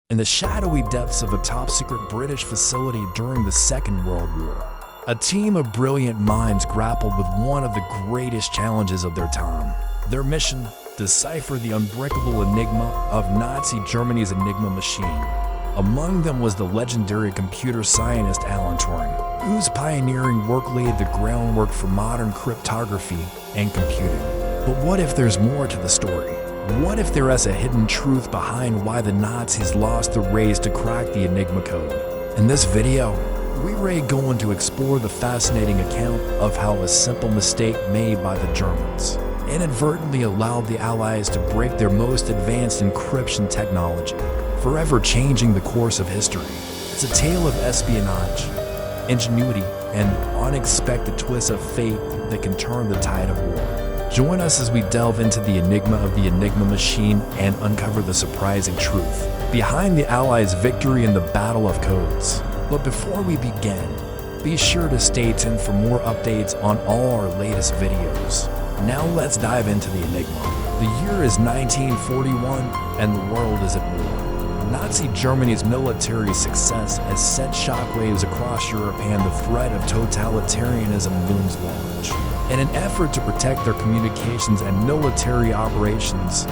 in the shadowy depths of a top-secret British facility during the Second World War. A team of brilliant minds grappled with one of the greatest challenges of their time. Their mission: decipher the unbreakable enigma of Nazi Germany's Enigma machine. Among them was the legendary computer scientist Alan Turing, whose pioneering work laid the groundwork for modern cryptography and computing. But what if there's more to the story? What if there is a hidden truth behind why the Nazis lost the race to crack the Enigma code? In this video, we're going to explore the fascinating account of how a simple mistake made by the Germans inadvertently allowed the Allies to break their most advanced encryption technology, forever changing the course of history. It's a tale of espionage, ingenuity, and unexpected twists of fate that can turn the tide of war. Join us as we delve into the enigma of the Enigma machine and uncover the surprising truth behind the Allies' victory in the Battle of Codes. But before we begin, be sure to stay tuned for more updates on all our latest videos. Now let's dive into the enigma. The year is 1941 and the world is at war. Nazi Germany's military success has sent shockwaves across Europe and the threat of totalitarianism looms large. In an effort to protect their communications and military operations,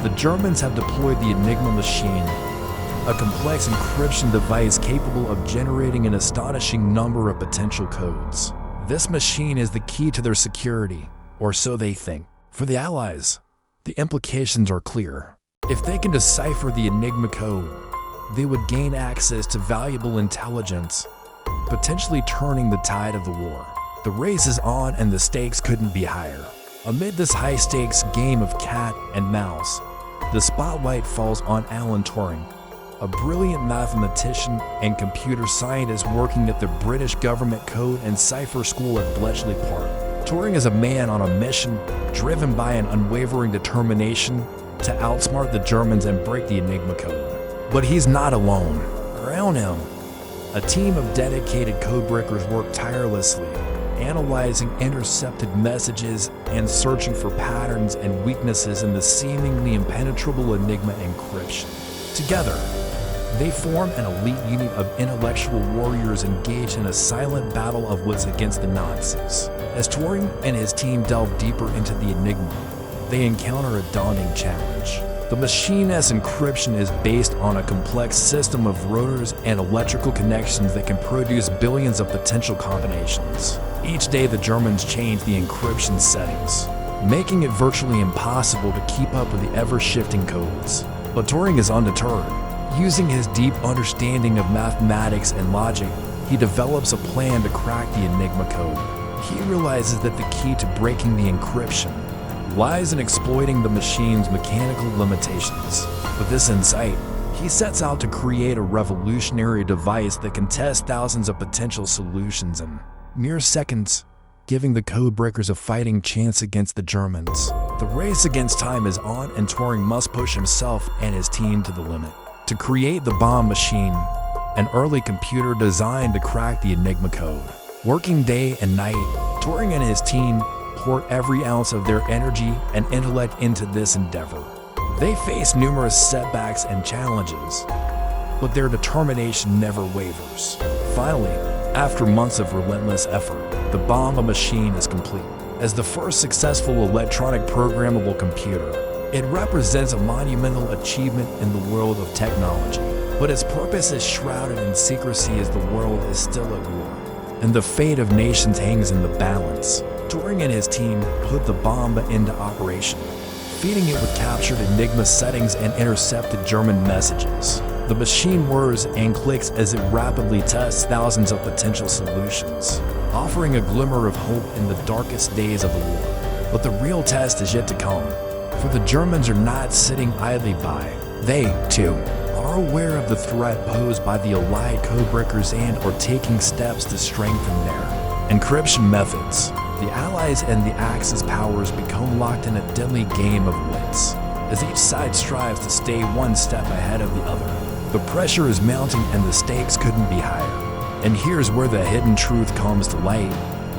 the Germans have deployed the Enigma machine, a complex encryption device capable of generating an astonishing number of potential codes. This machine is the key to their security, or so they think. For the Allies, the implications are clear. If they can decipher the Enigma code, they would gain access to valuable intelligence, potentially turning the tide of the war. The race is on and the stakes couldn't be higher. Amid this high-stakes game of cat and mouse, the spotlight falls on Alan Turing, a brilliant mathematician and computer scientist working at the British Government Code and Cipher School at Bletchley Park. Turing is a man on a mission, driven by an unwavering determination to outsmart the Germans and break the Enigma code. But he's not alone. Around him, a team of dedicated codebreakers work tirelessly, analyzing intercepted messages and searching for patterns and weaknesses in the seemingly impenetrable Enigma encryption. Together, they form an elite unit of intellectual warriors engaged in a silent battle of wits against the Nazis. As Turing and his team delve deeper into the Enigma, they encounter a daunting challenge. The machine's encryption is based on a complex system of rotors and electrical connections that can produce billions of potential combinations. Each day, the Germans change the encryption settings, making it virtually impossible to keep up with the ever-shifting codes. But Turing is undeterred. Using his deep understanding of mathematics and logic, he develops a plan to crack the Enigma code. He realizes that the key to breaking the encryption lies in exploiting the machine's mechanical limitations. With this insight, he sets out to create a revolutionary device that can test thousands of potential solutions in mere seconds, giving the codebreakers a fighting chance against the Germans. The race against time is on, and Turing must push himself and his team to the limit. To create the bomb machine, an early computer designed to crack the Enigma code. Working day and night, Turing and his team pour every ounce of their energy and intellect into this endeavor. They face numerous setbacks and challenges, but their determination never wavers. Finally, after months of relentless effort, the bomb machine is complete. As the first successful electronic programmable computer, it represents a monumental achievement in the world of technology, but its purpose is shrouded in secrecy as the world is still at war, and the fate of nations hangs in the balance. Turing and his team put the bomb into operation, feeding it with captured Enigma settings and intercepted German messages. The machine whirs and clicks as it rapidly tests thousands of potential solutions, offering a glimmer of hope in the darkest days of the war. But the real test is yet to come. For the Germans are not sitting idly by. They, too, are aware of the threat posed by the Allied codebreakers and are taking steps to strengthen their encryption methods. The Allies and the Axis powers become locked in a deadly game of wits, as each side strives to stay one step ahead of the other. The pressure is mounting and the stakes couldn't be higher. And here's where the hidden truth comes to light.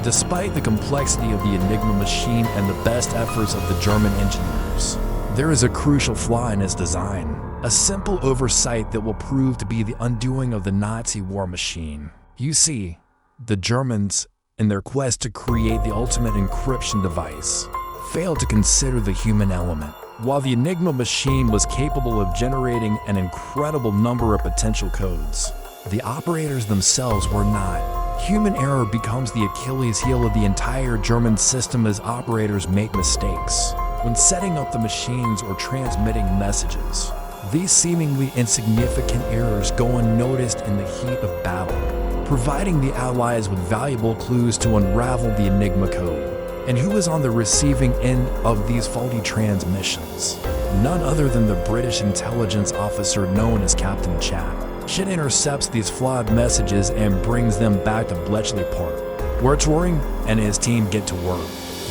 Despite the complexity of the Enigma machine and the best efforts of the German engineers, there is a crucial flaw in its design. a simple oversight that will prove to be the undoing of the Nazi war machine. You see, the Germans, in their quest to create the ultimate encryption device, failed to consider the human element. While the Enigma machine was capable of generating an incredible number of potential codes, the operators themselves were not. Human error becomes the Achilles heel of the entire German system as operators make mistakes when setting up the machines or transmitting messages. These seemingly insignificant errors go unnoticed in the heat of battle, providing the Allies with valuable clues to unravel the Enigma code. And who is on the receiving end of these faulty transmissions? None other than the British intelligence officer known as Captain Chap. Shit intercepts these flawed messages and brings them back to Bletchley Park, where Turing and his team get to work.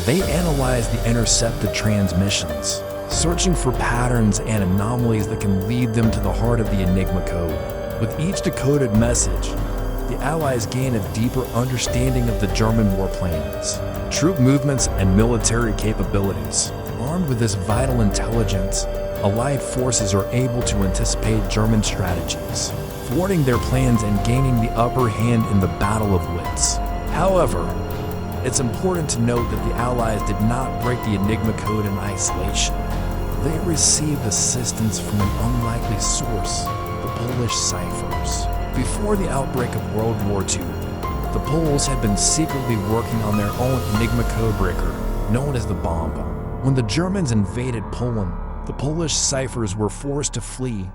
They analyze the intercepted transmissions, searching for patterns and anomalies that can lead them to the heart of the Enigma code. With each decoded message, the Allies gain a deeper understanding of the German war plans, troop movements, and military capabilities. Armed with this vital intelligence, Allied forces are able to anticipate German strategies, thwarting their plans and gaining the upper hand in the battle of wits. However, it's important to note that the Allies did not break the Enigma code in isolation. They received assistance from an unlikely source, the Polish ciphers. Before the outbreak of World War II, the Poles had been secretly working on their own Enigma codebreaker, known as the bomb. When the Germans invaded Poland, the Polish ciphers were forced to flee,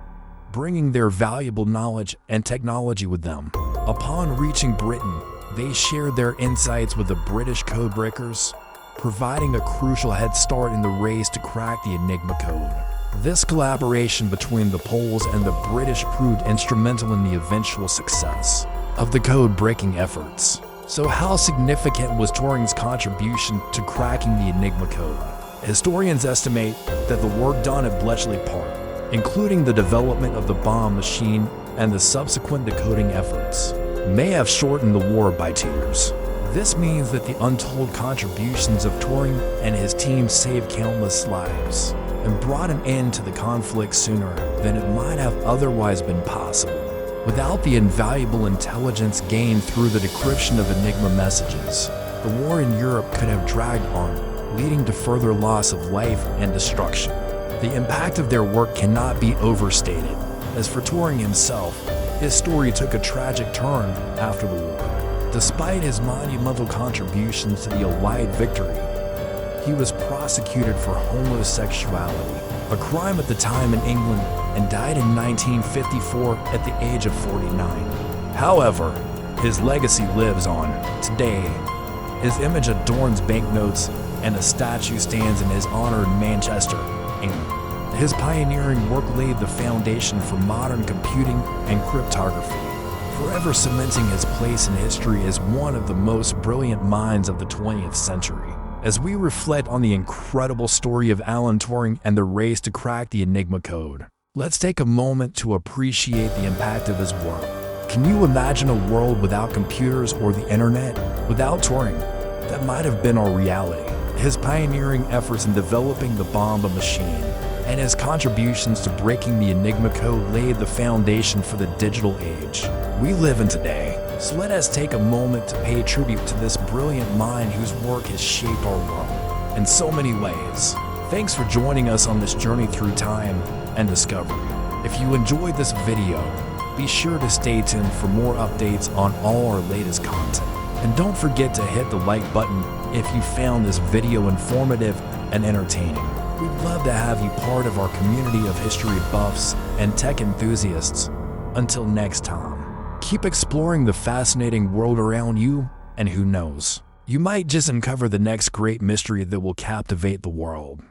bringing their valuable knowledge and technology with them. Upon reaching Britain, they shared their insights with the British codebreakers, providing a crucial head start in the race to crack the Enigma code. This collaboration between the Poles and the British proved instrumental in the eventual success of the code-breaking efforts. So how significant was Turing's contribution to cracking the Enigma code? Historians estimate that the work done at Bletchley Park, including the development of the bomb machine and the subsequent decoding efforts, may have shortened the war by 2 years. This means that the untold contributions of Turing and his team saved countless lives and brought an end to the conflict sooner than it might have otherwise been possible. Without the invaluable intelligence gained through the decryption of Enigma messages, the war in Europe could have dragged on, leading to further loss of life and destruction. The impact of their work cannot be overstated. As for Turing himself, his story took a tragic turn after the war. Despite his monumental contributions to the Allied victory, he was prosecuted for homosexuality, a crime at the time in England, and died in 1954 at the age of 49. However, his legacy lives on today. His image adorns banknotes, and a statue stands in his honor in Manchester, England. His pioneering work laid the foundation for modern computing and cryptography, forever cementing his place in history as one of the most brilliant minds of the 20th century. As we reflect on the incredible story of Alan Turing and the race to crack the Enigma code, let's take a moment to appreciate the impact of his work. Can you imagine a world without computers or the internet? Without Turing, that might have been our reality. His pioneering efforts in developing the bomb machine and his contributions to breaking the Enigma code laid the foundation for the digital age we live in today. So let us take a moment to pay tribute to this brilliant mind whose work has shaped our world in so many ways. Thanks for joining us on this journey through time and discovery. If you enjoyed this video, be sure to stay tuned for more updates on all our latest content. And don't forget to hit the like button if you found this video informative and entertaining. We'd love to have you part of our community of history buffs and tech enthusiasts. Until next time, keep exploring the fascinating world around you, and who knows, you might just uncover the next great mystery that will captivate the world.